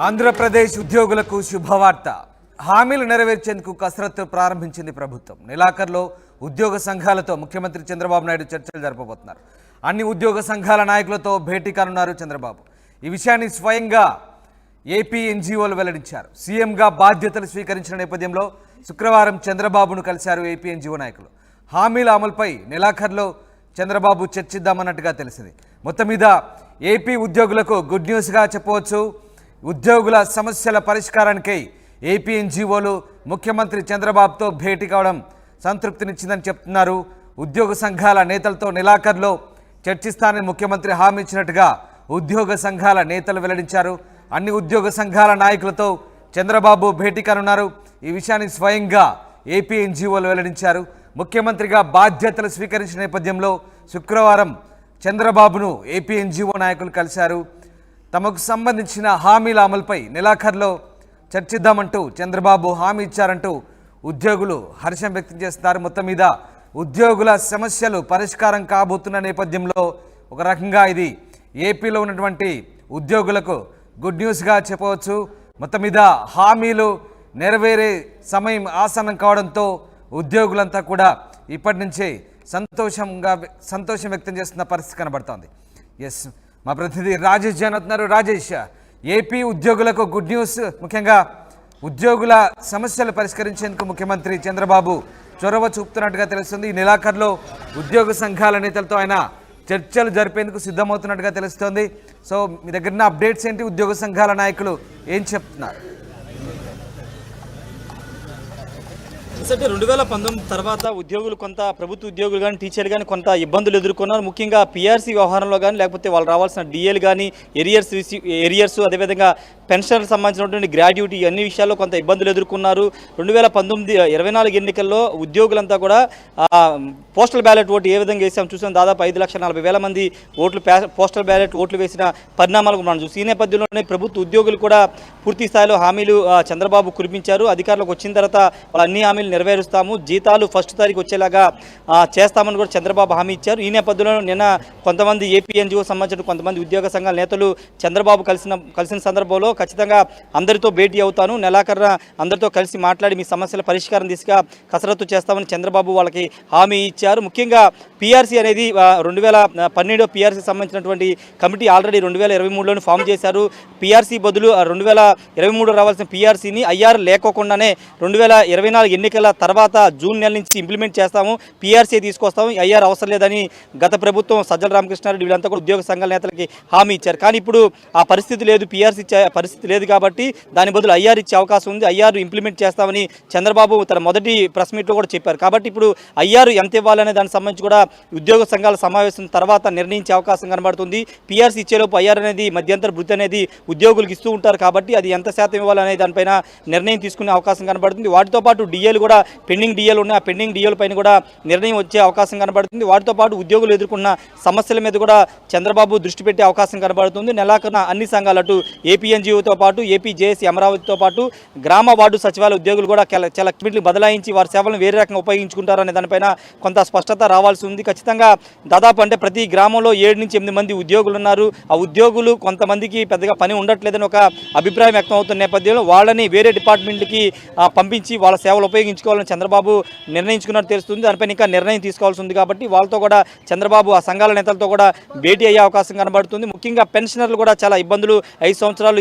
ఆంధ్రప్రదేశ్ ఉద్యోగులకు శుభవార్త. హామీలు నెరవేర్చేందుకు కసరత్తు ప్రారంభించింది ప్రభుత్వం. నెలాఖరులో ఉద్యోగ సంఘాలతో ముఖ్యమంత్రి చంద్రబాబు నాయుడు చర్చలు జరపబోతున్నారు. అన్ని ఉద్యోగ సంఘాల నాయకులతో భేటీ కానున్నారు చంద్రబాబు. ఈ విషయాన్ని స్వయంగా ఏపీ ఎన్జీఓలు వెల్లడించారు. సీఎంగా బాధ్యతలు స్వీకరించిన నేపథ్యంలో శుక్రవారం చంద్రబాబును కలిశారు ఏపీ ఎన్జీఓ నాయకులు. హామీల అమలుపై నెలాఖరులో చంద్రబాబు చర్చిద్దామన్నట్టుగా తెలిసింది. మొత్తం మీద ఏపీ ఉద్యోగులకు గుడ్ న్యూస్గా చెప్పవచ్చు. ఉద్యోగుల సమస్యల పరిష్కారానికై ఏపీ ఎన్జీఓలు ముఖ్యమంత్రి చంద్రబాబుతో భేటీ కావడం సంతృప్తినిచ్చిందని చెప్తున్నారు. ఉద్యోగ సంఘాల నేతలతో నెలాఖరులో చర్చిస్తానని ముఖ్యమంత్రి హామీ ఇచ్చినట్టుగా ఉద్యోగ సంఘాల నేతలు వెల్లడించారు. అన్ని ఉద్యోగ సంఘాల నాయకులతో చంద్రబాబు భేటీ కానున్నారు. ఈ విషయాన్ని స్వయంగా ఏపీ ఎన్జీఓలు వెల్లడించారు. ముఖ్యమంత్రిగా బాధ్యతలు స్వీకరించిన నేపథ్యంలో శుక్రవారం చంద్రబాబును ఏపీ ఎన్జీఓ నాయకులు కలిశారు. తమకు సంబంధించిన హామీల అమలుపై నెలాఖరులో చర్చిద్దామంటూ చంద్రబాబు హామీ ఇచ్చారంటూ ఉద్యోగులు హర్షం వ్యక్తం చేస్తున్నారు. మొత్తం మీద ఉద్యోగుల సమస్యలు పరిష్కారం కాబోతున్న నేపథ్యంలో ఒక రకంగా ఇది ఏపీలో ఉన్నటువంటి ఉద్యోగులకు గుడ్ న్యూస్గా చెప్పవచ్చు. మొత్తం మీద హామీలు నెరవేరే సమయం ఆసన్నం కావడంతో ఉద్యోగులంతా కూడా ఇప్పటి నుంచే సంతోషం వ్యక్తం చేస్తున్న పరిస్థితి కనబడుతోంది. ఎస్, మా ప్రతినిధి రాజేష్ జైన్ అవుతున్నారు. రాజేష్, ఏపీ ఉద్యోగులకు గుడ్ న్యూస్, ముఖ్యంగా ఉద్యోగుల సమస్యలు పరిష్కరించేందుకు ముఖ్యమంత్రి చంద్రబాబు చొరవ చూపుతున్నట్టుగా తెలుస్తుంది. ఈ నెలాఖరులో ఉద్యోగ సంఘాల నేతలతో ఆయన చర్చలు జరిపేందుకు సిద్ధమవుతున్నట్టుగా తెలుస్తోంది. సో మీ దగ్గర అప్డేట్స్ ఏంటి? ఉద్యోగ సంఘాల నాయకులు ఏం చెప్తున్నారు? 2019 తర్వాత ఉద్యోగులు కొంత ప్రభుత్వ ఉద్యోగులు కానీ టీచర్లు కానీ కొంత ఇబ్బందులు ఎదుర్కొన్నారు. ముఖ్యంగా పీఆర్సీ వ్యవహారంలో కానీ లేకపోతే వాళ్ళు రావాల్సిన డిఏలు కానీ ఎరియర్స్ అదేవిధంగా పెన్షన్లకు సంబంధించినటువంటి గ్రాడ్యుటీ అన్ని విషయాల్లో కొంత ఇబ్బందులు ఎదుర్కొన్నారు. 2024 ఎన్నికల్లో ఉద్యోగులంతా కూడా పోస్టల్ బ్యాలెట్ ఓటు ఏ విధంగా వేసాం చూసాం. దాదాపు 5,40,000 మంది ఓట్లు పోస్టల్ బ్యాలెట్ ఓట్లు వేసిన పరిణామాలకు మనం చూసి ఈ నేపథ్యంలోనే ప్రభుత్వ ఉద్యోగులు కూడా పూర్తి స్థాయిలో హామీలు చంద్రబాబు కురిపించారు. అధికారులకు వచ్చిన తర్వాత వాళ్ళు అన్ని హామీలు నెరవేరుస్తాము, జీతాలు 1వ తారీఖు వచ్చేలాగా చేస్తామని కూడా చంద్రబాబు హామీ ఇచ్చారు. ఈ నేపథ్యంలో నిన్న కొంతమంది ఏపీ ఎన్జీఓ సంబంధించిన కొంతమంది ఉద్యోగ సంఘాల నేతలు చంద్రబాబు కలిసిన సందర్భంలో ఖచ్చితంగా అందరితో భేటీ అవుతాను, నెలాఖరున అందరితో కలిసి మాట్లాడి మీ సమస్యల పరిష్కారం దిశగా కసరత్తు చేస్తామని చంద్రబాబు వాళ్ళకి హామీ ఇచ్చారు. ముఖ్యంగా పీఆర్సీ అనేది 2012 పీఆర్సీ సంబంధించినటువంటి కమిటీ ఆల్రెడీ 2023లోనే ఫామ్ చేశారు. పీఆర్సీ బదులు 2023 రావాల్సిన పీఆర్సీని ఐఆర్ లేకోకుండానే 2024 ఎన్నికల తర్వాత జూన్ నెల నుంచి ఇంప్లిమెంట్ చేస్తాము, పీఆర్సీ తీసుకొస్తాము, ఐఆర్ అవసరం లేదని గత ప్రభుత్వం సజ్జల రామకృష్ణారెడ్డి వీళ్ళంతా కూడా ఉద్యోగ సంఘాల నేతలకి హామీ ఇచ్చారు. కానీ ఇప్పుడు ఆ పరిస్థితి లేదు, పీఆర్సీ పరిస్థితి లేదు కాబట్టి దాని బదులు ఐఆర్ ఇచ్చే అవకాశం ఉంది. ఐఆర్ ఇంప్లిమెంట్ చేస్తామని చంద్రబాబు తన మొదటి ప్రెస్ మీట్లో కూడా చెప్పారు. కాబట్టి ఇప్పుడు ఐఆర్ ఎంత ఇవ్వాలనే దానికి సంబంధించి కూడా ఉద్యోగ సంఘాల సమావేశం తర్వాత నిర్ణయించే అవకాశం కనబడుతుంది. పీఆర్సీ ఇచ్చేలోపు ఐఆర్ అనేది మధ్యంతర భృతి అనేది ఉద్యోగులకు ఇస్తూ ఉంటారు కాబట్టి అది ఎంత శాతం ఇవ్వాలనే దానిపైన నిర్ణయం తీసుకునే అవకాశం కనబడుతుంది. వాటితో పాటు డిఏలు కూడా పెండింగ్ డిఏలు ఉన్నాయి, ఆ పెండింగ్ డిఏల పైన కూడా నిర్ణయం వచ్చే అవకాశం కనబడుతుంది. వాటితో పాటు ఉద్యోగులు ఎదుర్కొన్న సమస్యల మీద కూడా చంద్రబాబు దృష్టి పెట్టే అవకాశం కనబడుతుంది. నెలాఖరున అన్ని సంఘాలు అటు ఏపీ ఎన్జీఓతో పాటు ఏపీ జేఏసీ అమరావతితో పాటు గ్రామ వార్డు సచివాలయ ఉద్యోగులు కూడా చాలా కమిటీలు బదలాయించి వారి సేవలను వేరే రకంగా ఉపయోగించుకుంటారనే దానిపైన కొంత స్పష్టత రావాల్సి ఉంది. ఖచ్చితంగా దాదాపు అంటే ప్రతి గ్రామంలో 7 నుంచి 8 మంది ఉద్యోగులు ఉన్నారు. ఆ ఉద్యోగులు కొంతమందికి పెద్దగా పని ఉండట్లేదని ఒక అభిప్రాయం వ్యక్తం అవుతున్న నేపథ్యంలో వాళ్ళని వేరే డిపార్ట్మెంట్కి పంపించి వాళ్ళ సేవలు ఉపయోగించుకోవాలని చంద్రబాబు నిర్ణయించుకున్నట్టు తెలుస్తుంది. దానిపైన ఇంకా నిర్ణయం తీసుకోవాల్సి ఉంది కాబట్టి వాళ్ళతో కూడా చంద్రబాబు ఆ సంఘాల నేతలతో కూడా భేటీ అయ్యే అవకాశం కనబడుతుంది. ముఖ్యంగా పెన్షనర్లు కూడా చాలా ఇబ్బందులు 5 సంవత్సరాలు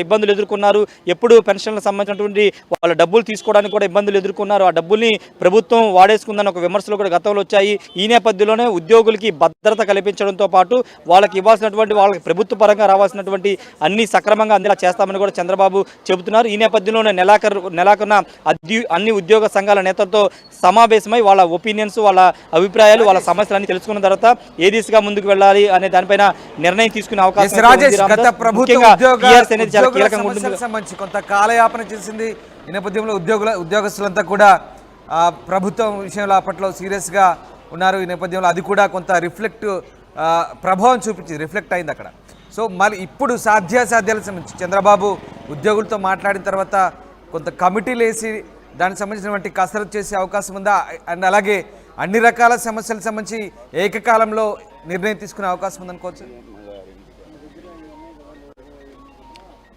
ఇబ్బందులు ఎదుర్కొన్నారు. ఎప్పుడు పెన్షన్లకు సంబంధించినటువంటి వాళ్ళ డబ్బులు తీసుకోవడానికి కూడా ఇబ్బందులు ఎదుర్కొన్నారు. ఆ డబ్బుల్ని ప్రభుత్వం వాడేసుకుందని ఒక విమర్శలు కూడా గతంలో వచ్చాయి. ఈ నేపథ్యంలోనే ఉద్యోగులకి భద్రత కల్పించడంతో పాటు వాళ్ళకి ఇవ్వాల్సినటువంటి వాళ్ళకి ప్రభుత్వ పరంగా రావాల్సినటువంటి అన్ని సక్రమంగా అందేలా చేస్తామని కూడా చంద్రబాబు చెబుతున్నారు. ఈ నేపథ్యంలోనే నెలాఖరున అన్ని ఉద్యోగ సంఘాల నేతలతో సమావేశమై వాళ్ళ ఒపీనియన్స్, వాళ్ళ అభిప్రాయాలు, వాళ్ళ సమస్యలన్నీ తెలుసుకున్న తర్వాత ఏ దిశగా ముందుకు వెళ్ళాలి అనే దానిపైన నిర్ణయం తీసుకునే అవకాశం కొంత కాలయాపన చేసింది. ఈ నేపథ్యంలో ఉద్యోగస్తులంతా కూడా ప్రభుత్వం విషయంలో అప్పట్లో సీరియస్గా ఉన్నారు. ఈ నేపథ్యంలో అది కూడా కొంత ప్రభావం చూపించింది, రిఫ్లెక్ట్ అయింది అక్కడ. సో మరి ఇప్పుడు సాధ్యాసాధ్యాలకు సంబంధించి చంద్రబాబు ఉద్యోగులతో మాట్లాడిన తర్వాత కొంత కమిటీలు వేసి దానికి సంబంధించినటువంటి కసరత్తు చేసే అవకాశం ఉందా? అండ్ అలాగే అన్ని రకాల సమస్యలకు సంబంధించి ఏకకాలంలో నిర్ణయం తీసుకునే అవకాశం ఉందనుకోవచ్చు.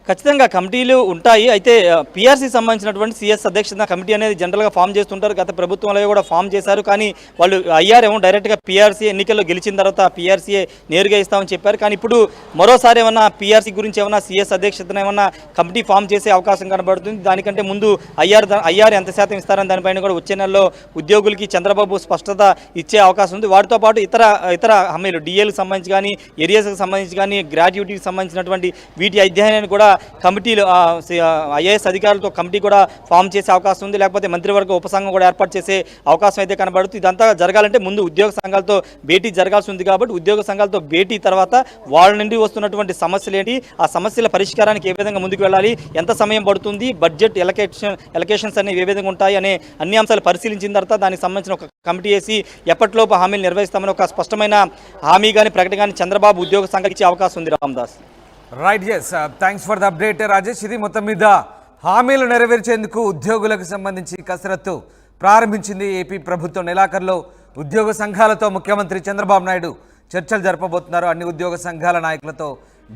ఖచ్చితంగా కమిటీలు ఉంటాయి. అయితే పీఆర్సీ సంబంధించినటువంటి సిఎస్ అధ్యక్షత కమిటీ అనేది జనరల్గా ఫామ్ చేస్తుంటారు. గత ప్రభుత్వంలో కూడా ఫామ్ చేశారు. కానీ వాళ్ళు ఐఆర్ ఏమో డైరెక్ట్గా పీఆర్సీ ఎన్నికల్లో గెలిచిన తర్వాత పీఆర్సీఏ నేరుగా ఇస్తామని చెప్పారు. కానీ ఇప్పుడు మరోసారి ఏమన్నా పీఆర్సీ గురించి ఏమన్నా సిఎస్ అధ్యక్షతన ఏమన్నా కమిటీ ఫామ్ చేసే అవకాశం కనబడుతుంది. దానికంటే ముందు ఐఆర్ ఎంత శాతం ఇస్తారని దానిపైన కూడా వచ్చే నెలలో ఉద్యోగులకి చంద్రబాబు స్పష్టత ఇచ్చే అవకాశం ఉంది. వాటితో పాటు ఇతర హామీలు డిఏలకు సంబంధించి కానీ ఏరియాస్కి సంబంధించి కానీ గ్రాట్యుటీకి సంబంధించినటువంటి వీటి అధ్యయనాన్ని కూడా కమిటీలు ఐఏఎస్ అధికారులతో కమిటీ కూడా ఫామ్ చేసే అవకాశం ఉంది. లేకపోతే మంత్రివర్గ ఉపసంఘం కూడా ఏర్పాటు చేసే అవకాశం అయితే కనబడుతుంది. ఇదంతా జరగాలంటే ముందు ఉద్యోగ సంఘాలతో భేటీ జరగాల్సి ఉంది. కాబట్టి ఉద్యోగ సంఘాలతో భేటీ తర్వాత వాళ్ళ నుండి వస్తున్నటువంటి సమస్యలు ఏంటి, ఆ సమస్యల పరిష్కారానికి ఏ విధంగా ముందుకు వెళ్ళాలి, ఎంత సమయం పడుతుంది, బడ్జెట్ ఎలకేషన్స్ అనేవి ఏ విధంగా ఉంటాయి అనే అన్ని అంశాలు పరిశీలించిన తర్వాత దానికి సంబంధించిన ఒక కమిటీ వేసి ఎప్పటిలోపు హామీలు నిర్వహిస్తామని ఒక స్పష్టమైన హామీ కానీ ప్రకటన కానీ చంద్రబాబు ఉద్యోగ సంఘానికి ఇచ్చే అవకాశం ఉంది. Ramdas right, yes, thanks for the update Rajesh. ఇది మొత్తం మీద హామీలు నెరవేర్చేందుకు ఉద్యోగులకు సంబంధించి కసరత్తు ప్రారంభించింది ఏపీ ప్రభుత్వం. నెలాఖరులో ఉద్యోగ సంఘాలతో ముఖ్యమంత్రి చంద్రబాబు నాయుడు చర్చలు జరపబోతున్నారు. అన్ని ఉద్యోగ సంఘాల నాయకులతో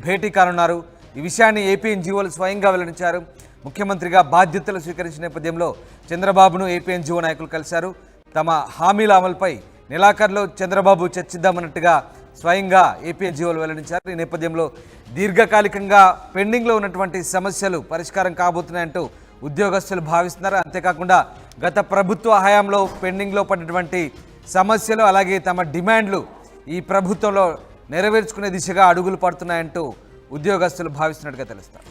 భేటీ కానున్నారు. ఈ విషయాన్ని ఏపీ ఎన్జీఓలు స్వయంగా వెల్లడించారు. ముఖ్యమంత్రిగా బాధ్యతలు స్వీకరించిన నేపథ్యంలో చంద్రబాబును ఏపీ ఎన్జీఓ నాయకులు కలిశారు. తమ హామీల అమలుపై నెలాఖరులో చంద్రబాబు చర్చిద్దామన్నట్టుగా స్వయంగా ఏపీ ఎన్జీఓలు వెల్లడించారు. ఈ నేపథ్యంలో దీర్ఘకాలికంగా పెండింగ్లో ఉన్నటువంటి సమస్యలు పరిష్కారం కాబోతున్నాయంటూ ఉద్యోగస్తులు భావిస్తున్నారు. అంతేకాకుండా గత ప్రభుత్వ హయాంలో పెండింగ్లో పడినటువంటి సమస్యలు అలాగే తమ డిమాండ్లు ఈ ప్రభుత్వంలో నెరవేర్చుకునే దిశగా అడుగులు పడుతున్నాయంటూ ఉద్యోగస్తులు భావిస్తున్నట్టుగా తెలుస్తారు.